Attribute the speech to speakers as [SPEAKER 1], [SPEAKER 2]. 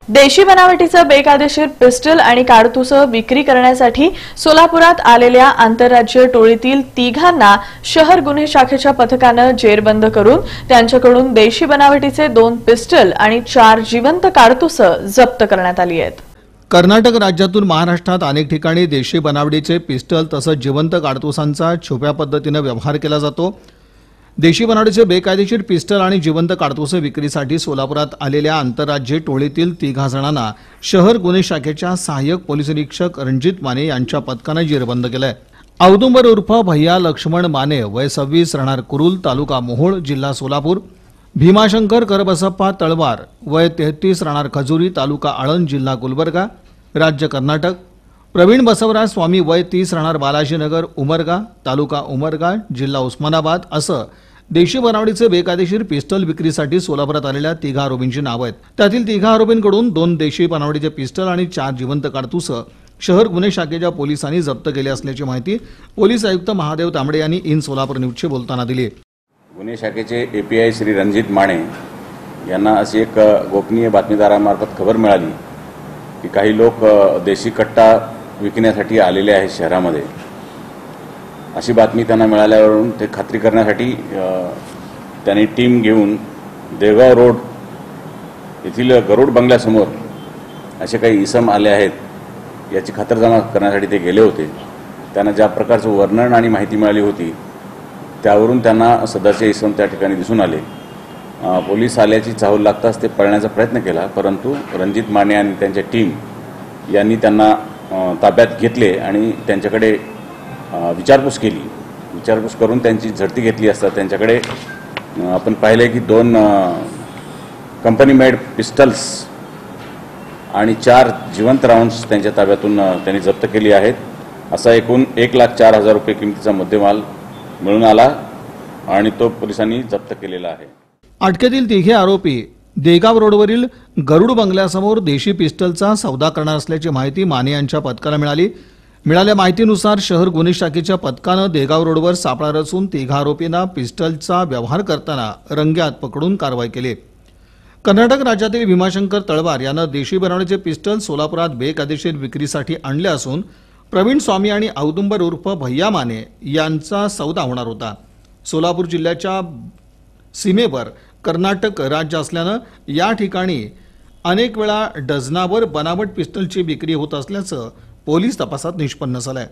[SPEAKER 1] देशी बनावटीचं बेकायदेशीर पिस्टल आणि काडतूस विक्री करण्यासाठी सोलापुरात आलेल्या आंतरराज्य टोळीतील तिघांना शहर गुन्हे शाखेच्या पथकाने जेरबंद करून त्यांच्याकडून देशी बनावटीचे 2 पिस्टल आणि 4 जिवंत काडतूस जप्त करण्यात आली आहेत।
[SPEAKER 2] कर्नाटक राज्यातून महाराष्ट्रात अनेक ठिकाणी देशी बनावटीचे पिस्टल तसंच जिवंत काडतुसांचा छुप्या पद्धतीने व्यवहार केला जातो। देशी बनावटीचे बेकायदेशीर पिस्टल आणि जिवंत काडतुसे विक्रीसाठी सोलापुरात आलेल्या आंतरराज्य टोळीतील 3 जणांना शहर गुन्हे शाखेच्या सहाय्यक पोलीस निरीक्षक रणजित माने यांच्या पथकाने जेरबंद केलंय। औदुंबर उर्फ भैया लक्ष्मण माने वय 26 राहणार कुरुल तालुका मोहोळ जिल्हा सोलापूर, भीमाशंकर करबसप्पा तळवार वय 33 राहणार खजुरी तालुका आळंद जिल्हा गुलबर्गा राज्य कर्नाटक, प्रवीण बसवराज स्वामी वय 30 राहणार बालाजीनगर उमरगा तालुका उमरगा जिल्हा उस्मानाबाद असं देशी बनावटीचे बेकायदेशीर पिस्टल विक्रीसाठी सोलापुरात आलेल्या 3 आरोपींची नावे आहेत। त्यातील 3 आरोपींकडून 2 देशी बनावटीचे पिस्टल आणि 4 जिवंत काडतूस शहर गुन्हे शाखेच्या पोलिसांनी जप्त केले असल्याची माहिती पोलीस आयुक्त महादेव तांबडे यांनी इन सोलापूर न्यूजशी बोलताना दिली।
[SPEAKER 3] गुन्हे शाखेचे एपीआय श्री रणजित माने यांना अशी एक गोपनीय बातमीदारामार्फत खबर मिळाली की काही लोक देशी कट्टा विकण्यासाठी आलेले आहेत शहरामध्ये। अशी बातमी त्यांना मिळाल्यावरून ते खात्री करण्यासाठी त्यांनी टीम घेऊन देवगाव रोड येथील गरुड बंगल्यासमोर असे काही इसम आले आहेत याची खातरजमा करण्यासाठी ते गेले होते। त्यांना ज्या प्रकारचं वर्णन आणि माहिती मिळाली होती त्यावरून त्यांना सदस्य इसम त्या ठिकाणी दिसून आले। पोलीस आल्याची चाहूल लागताच ते पळण्याचा प्रयत्न केला, परंतु रणजित माने आणि त्यांच्या टीम यांनी त्यांना ताब्यात घेतले आणि त्यांच्याकडे विचारपूस केली। विचारपूस करून त्यांची झडती घेतली असता त्यांच्याकडे आपण पाहिले की 2 कंपनी मेड पिस्टल्स आणि 4 जिवंत राऊंड्स त्यांच्या ताब्यातून त्यांनी जप्त केली आहेत। असा एकूण 1,04,000 रुपये किमतीचा मुद्देमाल मिळून आला आणि तो पोलिसांनी जप्त केलेला आहे।
[SPEAKER 2] अटकेतील 3 आरोपी देगाव रोडवरील गरुड बंगल्यासमोर देशी पिस्टलचा सौदा करणार असल्याची माहिती माने यांच्या पथकाला मिळाली। मिळालेल्या माहितीनुसार शहर गुन्हे शाखेच्या पथकाने देगाव रोडवर सापळा रचून 3 आरोपींना पिस्टलचा व्यवहार करताना रंगेहात पकडून कारवाई केली। कर्नाटक राज्यातील भीमाशंकर तळवार यानं देशी बनावटीचे पिस्टल सोलापुरात बेकायदेशीर विक्रीसाठी आणले असून प्रवीण स्वामी आणि औदुंबर उर्फ भैया माने यांचा सौदा होणार होता। सोलापूर जिल्ह्याच्या सीमेवर कर्नाटक राज्य असल्यानं या ठिकाणी अनेक वेळा डझनावर बनावट पिस्टलची विक्री होत असल्याचं पोलीस तपासात निष्पन्न झालंय।